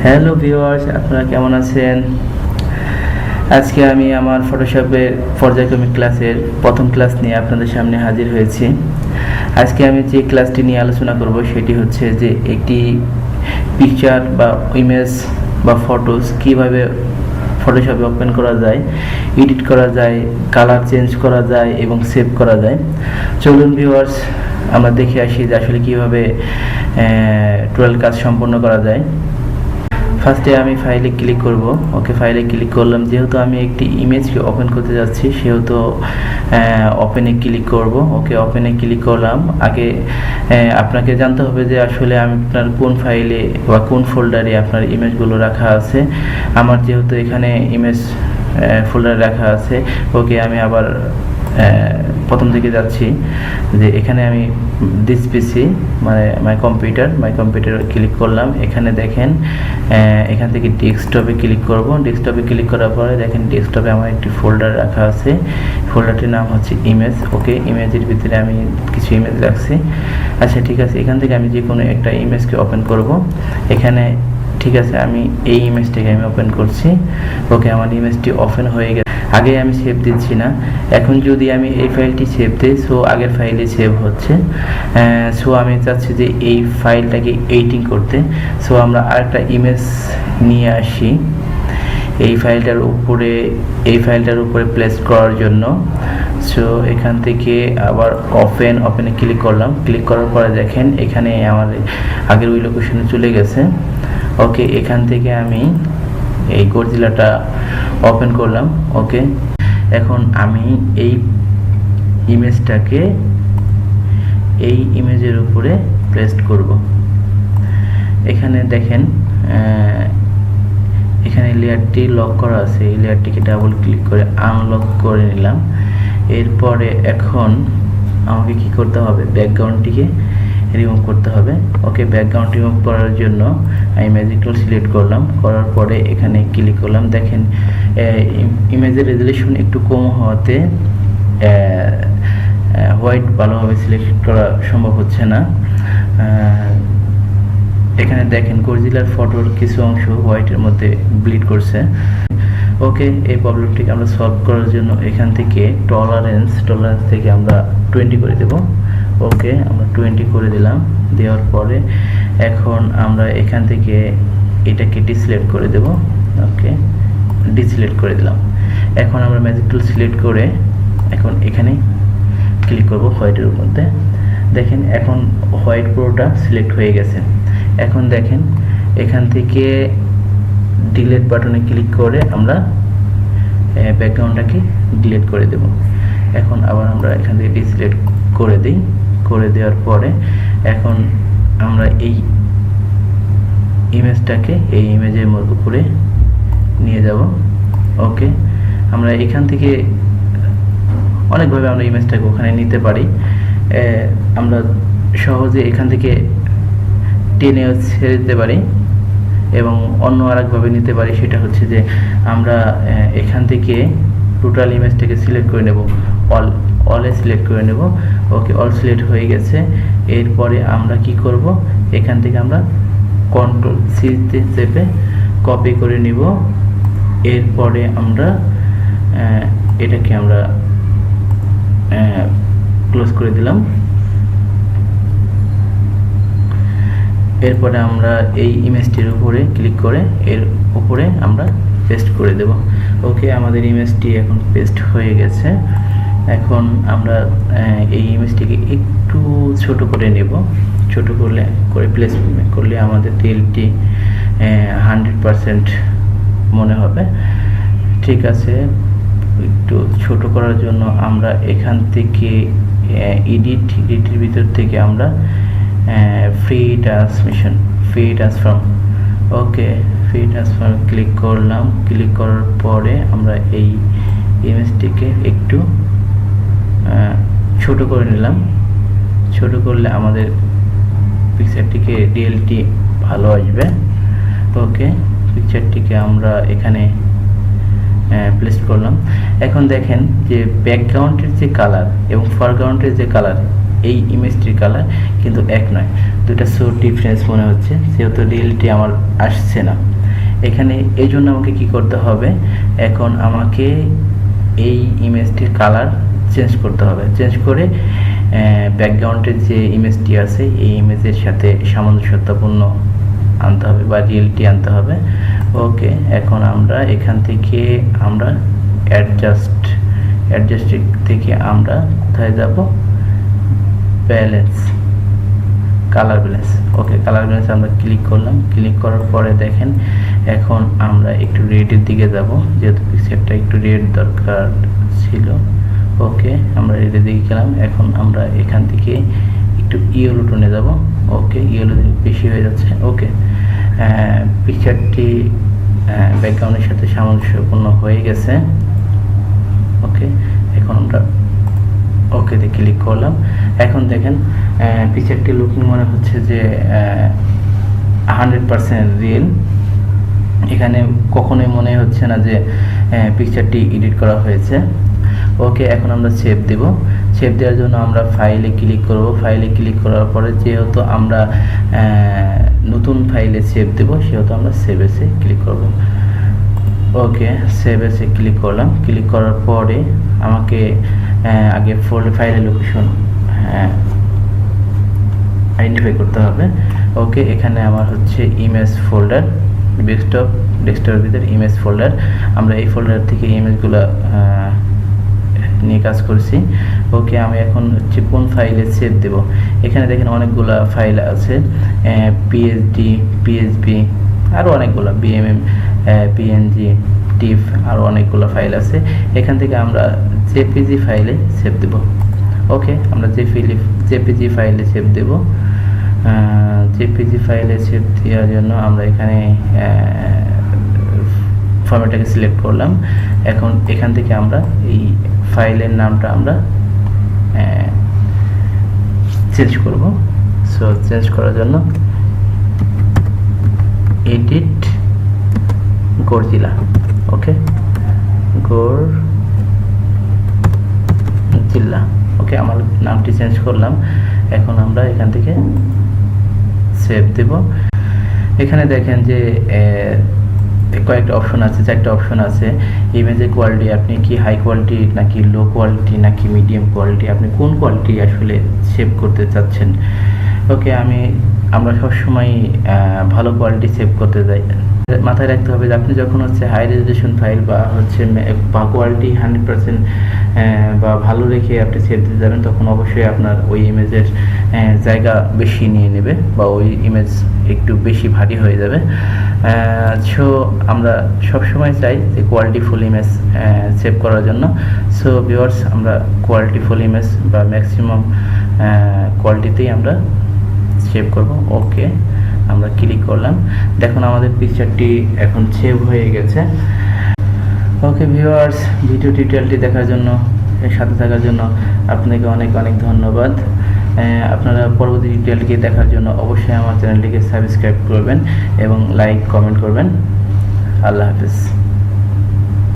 Hello viewers, আপনারা কেমন আছেন? আজকে আমি আমার ফটোশপের পর্যায়ক্রমিক ক্লাসের প্রথম ক্লাস নিয়ে আপনাদের সামনে হাজির হয়েছি। আজকে আমি যে ক্লাসটি নিয়ে আলোচনা করব সেটি হচ্ছে যে একটি পিকচার বা ইমেজ বা ফটোস কিভাবে ফটোশপে ওপেন করা যায়, এডিট করা যায়, কালার চেঞ্জ করা যায় এবং সেভ করা যায়। চলুন ভিউয়ার্স, আমরা দেখে আসি যে আসলে কীভাবে টোটাল কাজ সম্পন্ন করা যায়। ফার্স্টে আমি ফাইলে ক্লিক করব। ওকে, ফাইলে ক্লিক করলাম। যেহেতু আমি একটি ইমেজকে ওপেন করতে যাচ্ছি সেহেতু ওপেনে ক্লিক করব। ওকে, ওপেনে ক্লিক করলাম। আগে আপনাকে জানতে হবে যে আসলে আপনার কোন ফাইলে বা কোন ফোল্ডারে আপনার ইমেজগুলো রাখা আছে। আমার যেহেতু এখানে ইমেজ ফোল্ডারে রাখা আছে। ওকে, আমি আবার প্রথম থেকে যাচ্ছি যে এখানে আমি দিস পিসি মানে মাই কম্পিউটার ক্লিক করলাম। এখানে দেখেন এখান থেকে ডেস্কটপে ক্লিক করব। ডেস্কটপে ক্লিক করার পরে দেখেন ডেস্কটপে আমার একটি ফোল্ডার রাখা আছে। ফোল্ডারটির নাম হচ্ছে ইমেজ। ওকে, ইমেজের ভিতরে আমি কিছু ইমেজ রাখছি। আচ্ছা, ঠিক আছে, এখান থেকে আমি যে কোনো একটা ইমেজকে ওপেন করব। এখানে ঠিক আছে, আমি এই ইমেজটাকে আমি ওপেন করছি। ওকে, আমার ইমেজটি ওপেন হয়ে গেছে। আগে আমি সেভ দিচ্ছি না। এখন যদি আমি এই ফাইলটি সেভ দিই, সো আগের ফাইলে সেভ হচ্ছে। সো আমি চাচ্ছি যে এই ফাইলটাকে এডিটিং করতে। সো আমরা আরেকটা ইমেজ নিয়ে আসি এই ফাইলটার উপরে প্লেস করার জন্য। সো এখান থেকে আবার ওপেনে ক্লিক করলাম। ক্লিক করার পরে দেখেন এখানে আমার আগের ওই লোকেশনে চলে গেছে। ওকে, এখান থেকে আমি এই গডজিলাটা ওপেন করলাম। ওকে, এখন আমি এই ইমেজটাকে এই ইমেজের উপরে প্লেস করব। এখানে দেখেন এখানে লেয়ারটি লক করা আছে। এই লেয়ারটিকে ডাবল ক্লিক করে আনলক করে নিলাম। এরপরে এখন আমাকে কি করতে হবে, ব্যাকগ্রাউন্ডটিকে রিমুভ করতে হবে। ওকে, ব্যাকগ্রাউন্ড রিমুভ করার জন্য আমি ম্যাজিক টুল সিলেক্ট করলাম। করার পরে এখানে ক্লিক করলাম। দেখেন ইমেজের রেজুলেশন একটু কম হওয়াতে হোয়াইট ভালোভাবে সিলেক্ট করা সম্ভব হচ্ছে না। এখানে দেখেন গডজিলার ফটোর কিছু অংশ হোয়াইটের মধ্যে ব্লিড করছে। ওকে, এই প্রবলেমটিকে আমরা সলভ করার জন্য এখান থেকে টলারেন্স থেকে আমরা 20 করে দেব। ওকে, আমরা 20 করে দিলাম। দেওয়ার পরে এখন আমরা এখান থেকে এটাকে ডিসিলেক্ট করে দেব। ওকে, ডিসিলেক্ট করে দিলাম। এখন আমরা ম্যাজিক টুল সিলেক্ট করে এখন এখানে ক্লিক করব হোয়াইটের মধ্যে। দেখেন এখন হোয়াইট পুরোটা সিলেক্ট হয়ে গেছে। এখন দেখেন এখান থেকে ডিলিট বাটনে ক্লিক করে আমরা ব্যাকগ্রাউন্ডটাকে ডিলিট করে দেব। এখন আবার আমরা এখান থেকে ডিসিলেক্ট করে দিই। করে দেওয়ার পরে এখন আমরা এই ইমেজটাকে এই ইমেজের উপরে নিয়ে যাব। ওকে, আমরা এখান থেকে অনেকভাবে আমরা ইমেজটাকে ওখানে নিতে পারি। আমরা সহজে এখান থেকে টেনে ছেড়ে দিতে পারি এবং অন্য আরেকভাবে নিতে পারি। সেটা হচ্ছে যে আমরা এখান থেকে টোটাল ইমেজটাকে সিলেক্ট করে নেব, অলে সিলেক্ট করে নেব। ওকে, অল সিলেক্ট হয়ে গেছে। এরপরে আমরা কি করব, এখান থেকে আমরা কন্ট্রোল সি তে চেপে কপি করে নিব। এরপরে আমরা এটাকে আমরা ক্লোজ করে দিলাম। এরপরে আমরা এই ইমেজটির উপরে ক্লিক করে এর উপরে আমরা পেস্ট করে দেব। ওকে, আমাদের ইমেজটি এখন পেস্ট হয়ে গেছে। এখন আমরা এই ইমেজটিকে একটু ছোট করে নেব। ছোট করে প্লেস করলে আমাদের রিয়েলটি 100% মনে হবে। ঠিক আছে, একটু ছোট করার জন্য আমরা এখান থেকে এডিটের ভিতর থেকে আমরা ফ্রি ট্রান্সফর্ম ক্লিক করলাম। ক্লিক করার পরে আমরা এই ইমেজটিকে একটু ছোট করে নিলাম। ছোট করলে আমাদের পিকচারটিকে রিয়েলটি ভালো আসবে। ওকে, পিকচারটিকে আমরা এখানে প্লেস করলাম। এখন দেখেন যে ব্যাকগ্রাউন্ডের যে কালার এবং ফরগ্রাউন্ডের যে কালার এই ইমেজটির কালার কিন্তু এক নয়, দুটা সো ডিফারেন্স মনে হচ্ছে, যেহেতু রিয়েলিটি আমার আসছে না এখানে। এই জন্য আমাকে কি করতে হবে, এখন আমাকে এই ইমেজটির কালার চেঞ্জ করতে হবে। চেঞ্জ করে ব্যাকগ্রাউন্ডের যে ইমেজটি আছে এই ইমেজের সাথে সামঞ্জস্যপূর্ণ আনতে হবে বা রিয়েলিটি আনতে হবে। ওকে, এখন আমরা এখান থেকে আমরা অ্যাডজাস্ট থেকে আমরা কোথায় যাব, ব্যালেন্স, কালার ব্যালেন্স। ওকে, কালার ব্যালেন্স আমরা ক্লিক করলাম। ক্লিক করার পরে দেখেন এখন আমরা একটু রেডের দিকে যাব, যেহেতু পিকচারটা একটু রেড দরকার ছিল। ওকে, আমরা রেডের দিকে গেলাম। এখন আমরা এখান থেকে একটু ইয়েলো টোনে যাব। ওকে, ইয়েলো বেশি হয়ে যাচ্ছে। ওকে, পিকচারটি ব্যাকগ্রাউন্ডের সাথে সামঞ্জস্যপূর্ণ হয়ে গেছে। ওকে, এখন আমরা ওকেতে ক্লিক করলাম। এখন দেখেন পিকচারটি লুকিং মনে হচ্ছে যে 100% রিয়েল। এখানে কখনোই মনে হচ্ছে না যে পিকচারটি এডিট করা হয়েছে। ওকে, এখন আমরা সেভ দেব। সেভ দেওয়ার জন্য আমরা ফাইলে ক্লিক করব। ফাইলে ক্লিক করার পরে যেহেতু আমরা নতুন ফাইলে সেভ দেব, সেহেতু আমরা সেভ এসে ক্লিক করব। ওকে, সেভ এসে ক্লিক করলাম। ক্লিক করার পরে আমাকে আগে ফাইলের লোকেশন আইডেন্টিফাই করতে হবে। ওকে, এখানে আমার হচ্ছে ইমেজ ফোল্ডার, ডেস্কটপের ভিতরে ইমেজ ফোল্ডার। আমরা এই ফোল্ডার থেকে ইমেজগুলো নিয়ে কাজ করছি। ওকে, আমি এখন হচ্ছে কোন ফাইলে সেভ দেব। এখানে দেখেন অনেকগুলো ফাইল আছে, পিএসডি, পিএসবি, আরও অনেকগুলো, বিএমএম, পিএনজি, টিফ, আরও অনেকগুলো ফাইল আছে। এখান থেকে আমরা জেপিজি ফাইলে সেভ দেব। ওকে, আমরা জেপিজি ফাইলে সেভ দেব। জেপিজি ফাইলে সেভ দেওয়ার জন্য আমরা এখানে ফরম্যাটটাকে সিলেক্ট করলাম। এখন এখান থেকে আমরা এই ফাইলের নামটা আমরা চেঞ্জ করব। সো চেঞ্জ করার জন্য এডিট গরজিলা। ওকে, গরজিলা। ওকে, আমার নামটি চেঞ্জ করলাম। এখন আমরা এখান থেকে সেভ দেব। এখানে দেখেন যে কয়েকটা অপশন আছে, 4টা অপশন আছে। ইমেজের কোয়ালিটি, আপনি কি হাই কোয়ালিটি নাকি লো কোয়ালিটি নাকি মিডিয়াম কোয়ালিটি, আপনি কোন কোয়ালিটি আসলে সেভ করতে চাচ্ছেন। ওকে, আমরা সবসময় ভালো কোয়ালিটি সেভ করতে যাই। মাথায় রাখতে হবে যে আপনি যখন হচ্ছে হাই রেজলিউশন ফাইল বা হচ্ছে কোয়ালিটি 100% বা ভালো রেখে আপনি সেভ দিতে যাবেন, তখন অবশ্যই আপনার ওই ইমেজের জায়গা বেশি নিয়ে নেবে বা ওই ইমেজ একটু বেশি ভারী হয়ে যাবে। সো আমরা সবসময় চাই যে কোয়ালিটিফুল ইমেজ সেভ করার জন্য। সো ভিউয়ার্স, আমরা কোয়ালিটিফুল ইমেজ বা ম্যাক্সিমাম কোয়ালিটিতেই আমরা সেভ করব। ওকে, আমরা ক্লিক করলাম। দেখুন আমাদের পিকচারটি এখন সেভ হয়ে গেছে। ওকে ভিউয়ার্স, ভিডিও টিউটোরিয়ালটি দেখার জন্য, এর সাথে থাকার জন্য আপনাকে অনেক অনেক ধন্যবাদ। আপনারা পরবর্তী টিউটোরিয়ালটি দেখার জন্য অবশ্যই আমার চ্যানেলটিকে সাবস্ক্রাইব করবেন এবং লাইক কমেন্ট করবেন। আল্লাহ হাফেজ।